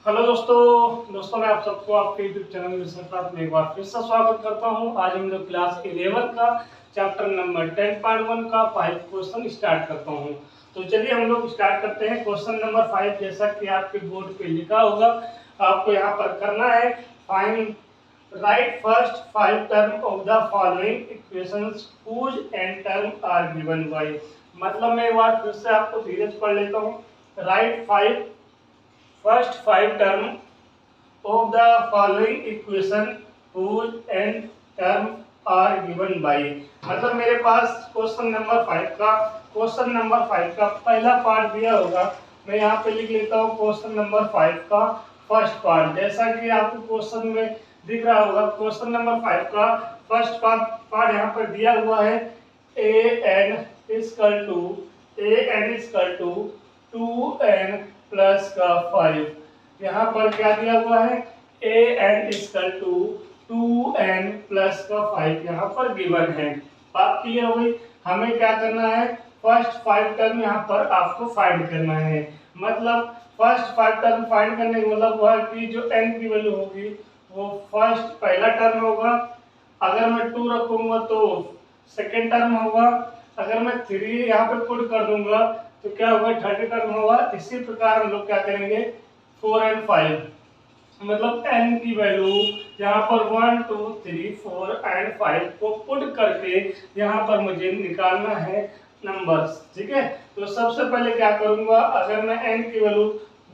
Hello दोस्तों मैं आप सबको आपके यूट्यूब चैनल में एक बार फिर से स्वागत करता हूं। आज हम लोग क्लास 11 का चैप्टर नंबर 10 पार्ट 1 का 5 क्वेश्चन स्टार्ट करता हूं। तो चलिए हम लोग स्टार्ट करते हैं। क्वेश्चन नंबर 5 जैसा कि आपके बोर्ड पे लिखा होगा, आपको यहाँ पर करना है find right first 5 term of the following equations whose nth term are given by. मतलब मैं एक बार फिर से आपको धीरे से पढ़ लेता हूँ। Right first 5 term of the following equation whose end term are given by। मतलब मेरे पास क्वेश्चन नंबर 5 का पहला पार्ट दिया होगा। मैं यहाँ पे लिख लेता हूँ क्वेश्चन नंबर 5 का फर्स्ट पार्ट। जैसा कि आपको क्वेश्चन में दिख रहा होगा, क्वेश्चन नंबर 5 का फर्स्ट पार्ट यहाँ पर दिया हुआ है an equal to 2n plus का 5। यहाँ पर क्या दिया हुआ है an equal to 2n plus का 5 यहाँ पर गिवन है। बात क्लियर हो गई। हमें क्या करना है, फर्स्ट 5 टर्म यहाँ पर आपको फाइंड करना है। मतलब फर्स्ट 5 टर्म फाइंड करने का मतलब हुआ कि जो n की वैल्यू होगी वो फर्स्ट पहला टर्म होगा। अगर मैं 2 रखूंगा तो सेकेंड टर्म होगा। अगर मैं 3 यहाँ पे पुट कर दूंगा तो क्या होगा, थर्ड टर्म होगा। इसी प्रकार हम लोग क्या करेंगे 4 एंड 5, मतलब n की वैल्यू यहाँ पर 1 2 3 4 एंड 5 को पुट करके यहाँ पर मुझे निकालना है नंबर्स। ठीक है, तो सबसे पहले क्या करूंगा, अगर मैं n की वैल्यू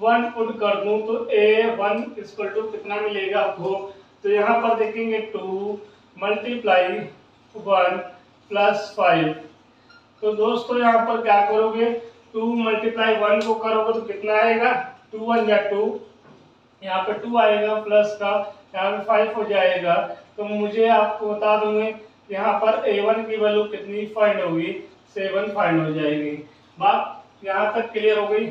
1 पुट कर दूं तो a1 इक्वल टू कितना मिलेगा आपको। तो यहाँ पर देखेंगे 2 मल्टीप्लाई 1 प्लस 5। तो दोस्तों यहाँ पर क्या करोगे, 2 मल्टीप्लाई 1 को करोगे तो कितना आएगा, 2 1 या 2, यहाँ पे 2 आएगा प्लस का यहाँ पे 5 हो जाएगा। तो मुझे आपको बता दूंगे यहाँ पर a1 की वैल्यू कितनी फाइंड होगी, 7 फाइंड हो जाएगी। बात यहाँ तक क्लियर हो गई।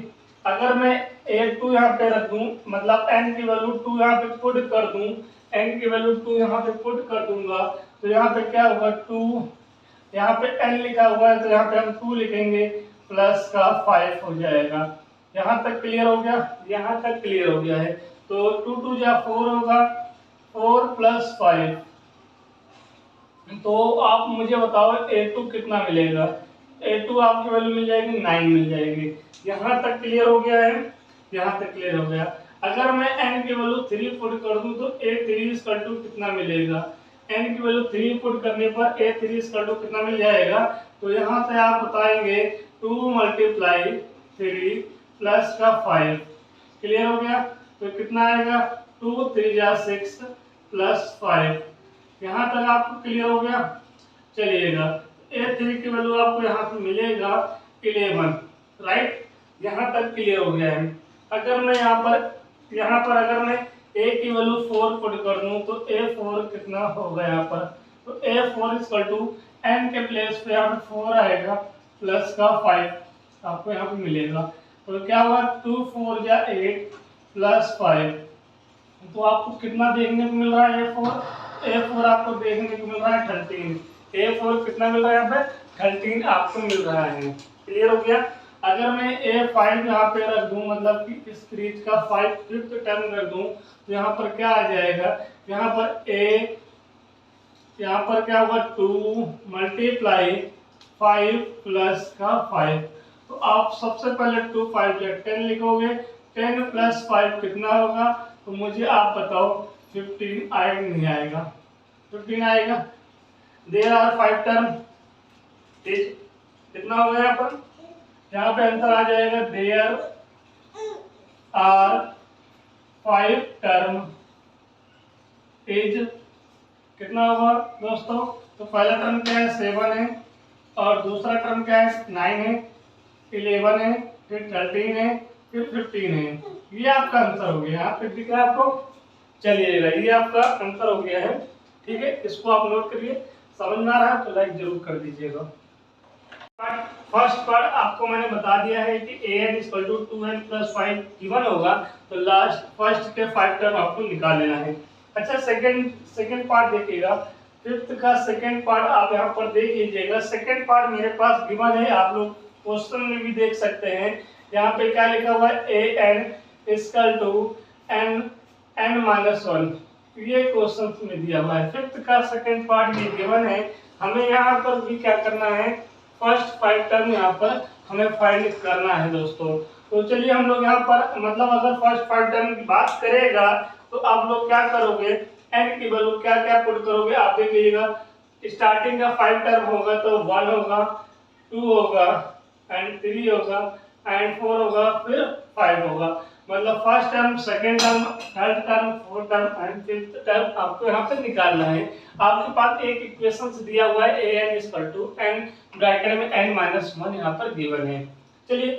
अगर मैं a2 यहाँ पे रख दूं, मतलब n की वैल्यू 2 यहाँ पे पुट कर दूं, n की वैल्यू 2 यहाँ पे पुट कर दूंगा तो यहाँ पे क्या होगा, 2 यहाँ पे n लिखा हुआ है तो यहाँ पे हम 2 लिखेंगे प्लस का 5 हो जाएगा। यहाँ तक क्लियर हो गया, यहाँ तक क्लियर हो गया है। तो 2 2 या 4 होगा, 4 प्लस 5। तो आप मुझे बताओ a2 कितना मिलेगा। a2 आपकी वैल्यू मिल जाएगी 9 मिल जाएगी। यहाँ तक क्लियर हो गया है, यहाँ तक क्लियर हो गया। अगर मैं n की वैल्यू 3 पुट कर दूं तो a3 इक्वल टू कितना मिलेगा, n की वैल्यू 3 पुट करने पर a3 इक्वल टू कितना मिल जाएगा। तो यहाँ से आप बताएंगे 2 मल्टीप्लाई 3 प्लस का 5। क्लियर हो गया, तो कितना आएगा 2 3 या 6 प्लस 5। यहाँ तक आपको क्लियर हो गया। चलिएगा a3 की वैल्यू आपको यहाँ पे मिलेगा 11, राइट। यहाँ तक क्लियर हो गया है। अगर मैं यहाँ पर अगर मैं a की वैल्यू 4 पुट कर दूं तो a4 कितना होगा यहाँ पर, तो a4 इक्वल टू n के प्लेस पे यहाँ पे 4 आएगा प्लस का 5 आपको यहाँ पे मिलेगा। तो क्या हुआ, 2 4 या 8 प्लस 5। तो आपको कितना देखने को मिल रहा है, a4 आपको देखने को मिल रहा है 13। a4 कितना मिल रहा है यहाँ पे, 13 आपको मिल रहा है। क्लियर हो गया। अगर मैं a5 यहाँ पे रख दूं, मतलब कि इस सीरीज का 5th टर्म रख दूं तो यहाँ पर क्या आ जाएगा, यहाँ पर क्या होगा 2 मल्टीप्लाई 5 प्लस का 5। तो आप सबसे पहले 2 5 या 10 लिखोगे, 10 प्लस 5 कितना होगा, तो मुझे आप बताओ 15 आएगा नहीं आएगा, 15 आएगा। देयर आर 5 टर्म, कितना होगा यहाँ पे आंसर आ जाएगा देयर आर 5 टर्म इज कितना होगा दोस्तों। तो पहला टर्म क्या है 7 है, और दूसरा टर्म क्या है 9 है, 11 है, फिर 13 है, फिर 15 है। ये आपका आंसर हो गया। यहाँ पे दिख रहा है आपको, चलिएगा ये आपका आंसर हो गया है। ठीक है, इसको आप नोट करिए। समझ में आ रहा है तो लाइक जरूर कर दीजिएगा। फर्स्ट पार्ट आपको मैंने बता दिया है कि an equal to 2n plus 5 given होगा, तो लास्ट फर्स्ट के 5 टर्म आपको निकाल लेना है। अच्छा, सेकंड पार्ट देखिएगा, 5th का सेकंड पार्ट आप यहाँ पर देख लीजिएगा। सेकंड पार्ट मेरे पास गिवन है, आप लोग क्वेश्चन में भी देख सकते हैं। यहाँ पे क्या लिखा हुआ है, an इक्वल टू n-1 ये क्वेश्चन में दिया हुआ है। फिफ्थ का सेकंड पार्ट ये गिवन है। हमें यहाँ पर भी क्या करना है, फर्स्ट 5 टर्म यहाँ पर हमें फाइंड करना है दोस्तों। तो चलिए हम लोग यहाँ पर मतलब अगर फर्स्ट 5 टर्म की बात करेगा तो आप लोग क्या करोगे, n की वैल्यू क्या क्या पुट करोगे आप देख लीजिएगा। स्टार्टिंग का 5 टर्म होगा तो 1 होगा, 2 होगा एंड 3 होगा एंड 4 होगा, फिर 5 होगा। मतलब first term, second term, third term, fourth term and fifth term आपको यहाँ पे निकालना है। आपके पास एक इक्वेशन दिया हुआ है an ब्रैकेट में n-1 यहाँ पर गिवन है। चलिए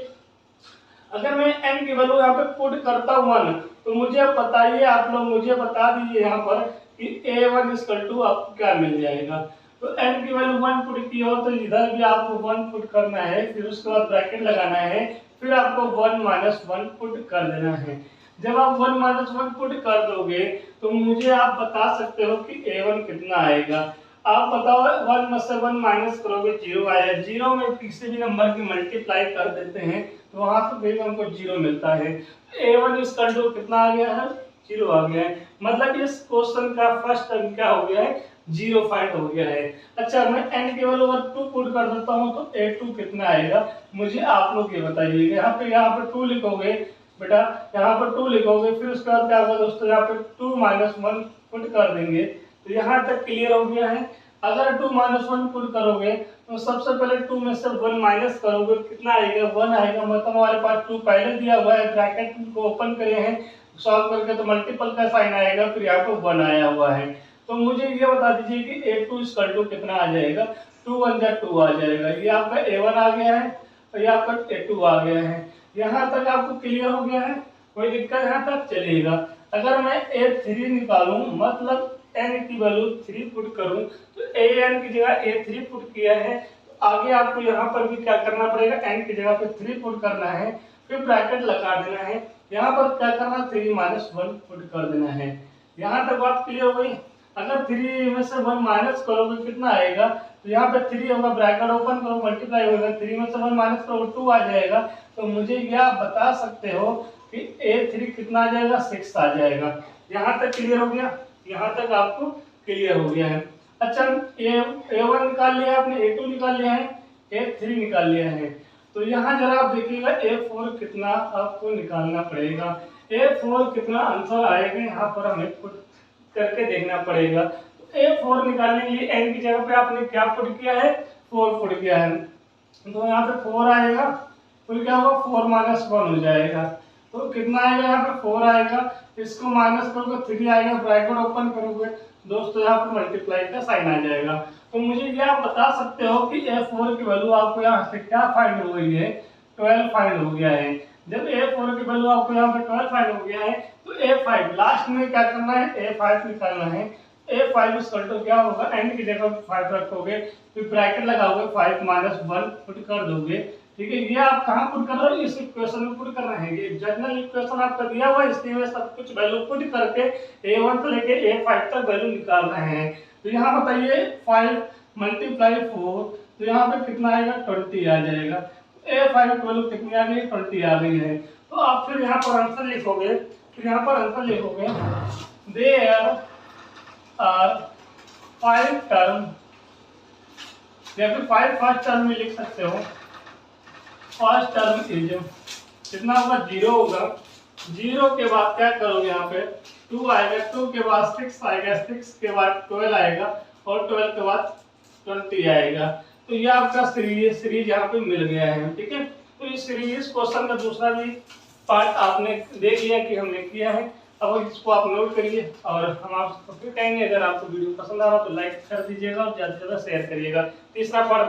अगर मैं n की वैल्यू यहाँ पे पुट करता हूँ 1 तो मुझे अब बताइए, आप लोग मुझे बता दीजिए यहाँ पर कि a1 आपको क्या मिल जाएगा। तो n की वैल्यू 1 पुट की हो तो इधर भी आपको 1 पुट करना है, फिर उसके बाद ब्रैकेट लगाना है, फिर आपको 1 पुट कर देना है। जब आप 1 पुट कर दोगे तो मुझे आप बता सकते हो कि a1 कितना आएगा। आप बताओ 1 में से 1 माइनस करोगे 0 आएगा। 0 में किसी भी नंबर की मल्टीप्लाई कर देते हैं तो वहां से भी हमको 0 मिलता है। a1 कितना आ गया है, 0 आ गया है। मतलब इस क्वेश्चन का फर्स्ट टर्म क्या हो गया है, 0 फाइंड हो गया है। अच्छा मैं n के वैल्यू अगर 2 पुट कर देता हूं तो a2 कितना आएगा मुझे आप लोग ये बताइएगा। यहाँ पे 2 लिखोगे बेटा, यहाँ पर 2 लिखोगे, फिर उसके बाद क्या होगा दोस्तों, यहाँ पे 2 - 1 पुट कर देंगे तो यहाँ तक क्लियर हो गया है। अगर 2 - 1 पुट करोगे तो सबसे पहले 2 में से 1 माइनस करोगे, कितना आएगा, 1 आएगा। मतलब हमारे पास 2 पहले दिया हुआ है, ब्रैकेट को ओपन करे हैं, सॉल्व करके तो मल्टीपल का साइन आएगा, फिर यहाँ पे 1 आया हुआ है। तो मुझे ये बता दीजिए कि a2 कितना आ जाएगा, 2 × 1 = 2 आ जाएगा। ये आपका a1 आ गया है और ये आपका a2 आ गया है। यहाँ तक आपको क्लियर हो गया है, कोई दिक्कत यहाँ तक चलेगा। अगर मैं a3 निकालूं मतलब n की वैल्यू 3 पुट करूं तो an की जगह a3 पुट किया है, तो आगे आपको यहाँ पर भी क्या करना पड़ेगा, n की जगह पे 3 पुट करना है, फिर ब्रैकेट लगा देना है। यहाँ पर क्या करना, 3 - 1 पुट कर देना है। यहाँ तक बात क्लियर हो गई। अगर 3 में से 1 माइनस करोगे कितना आएगा, तो यहाँ पे 3 होगा, ब्रैकेट ओपन करो, मल्टीप्लाई होगा, 3 में से 1 माइनस करो 2 आ जाएगा। तो मुझे यह आप बता सकते हो कि a3 कितना आ जाएगा, 6 आ जाएगा। यहाँ तक क्लियर हो गया, यहाँ तक आपको क्लियर हो गया है। अच्छा a1 निकाल लिया आपने, a2 निकाल लिया है, a3 निकाल लिया है। तो यहाँ जरा आप देखिएगा a4 कितना आपको निकालना पड़ेगा। a4 कितना आंसर आएगा यहाँ पर हमें पुट करके देखना पड़ेगा। तो a4 निकालने के लिए n की जगह पे आपने क्या पुट किया है, 4 पुट किया है। तो यहाँ पे 4 आएगा, फिर क्या होगा, 4 - 1 हो जाएगा। तो कितना आएगा, यहाँ पे 4 आएगा, इसको माइनस करोगे 3 आएगा, ब्रैकेट ओपन करोगे दोस्तों यहाँ पे मल्टीप्लाई का साइन आ जाएगा। तो मुझे ये आप बता सकते हो कि a4 की वैल्यू आपको यहाँ से क्या फाइंड हो गई है, 12 फाइंड हो गया है। जब a4 की वैल्यू आपको यहाँ पे 12 फाइंड हो गया है तो a5 लास्ट में क्या करना है, a5 निकालना है। a5 क्या होगा, n की जगह 5 रखोगे, फिर ब्रैकेट लगाओगे, 5 - 1 पुट कर दोगे। ठीक है, ये आप कहाँ पुट कर रहे हो, इस इक्वेशन में पुट करना है। ये जनरल इक्वेशन आपका दिया हुआ है, इसलिए मैं सब कुछ वैल्यू पुट करके a1 से लेके a5 तक वैल्यू निकाल रहे हैं। तो यहाँ बताइए 5 × 4, तो यहाँ पे कितना आएगा, 20 आ जाएगा। a5 की वैल्यू कितनी आ गई, 20 आ गई है। तो आप फिर यहाँ पर आंसर लिखोगे, फिर यहाँ पर आंसर लिखोगे देयर आर 5 टर्म, या फिर 5 फर्स्ट टर्म में लिख सकते हो। फर्स्ट टर्म इज कितना होगा, 0 होगा। 0 के बाद क्या करोगे, यहाँ पे 2 आएगा, 2 के बाद 6 आएगा, 6 के बाद 12 आएगा और 12 के बाद 20 आएगा। तो ये आपका सीरीज यहाँ पे मिल गया है। ठीक है, तो इस सीरीज क्वेश्चन का दूसरा भी पार्ट आपने देख लिया कि हमने किया है। अब इसको आप नोट करिए और हम आपको फिर कहेंगे। अगर आपको वीडियो पसंद आ रहा तो लाइक कर दीजिएगा और ज़्यादा से ज़्यादा शेयर करिएगा। तीसरा पार्ट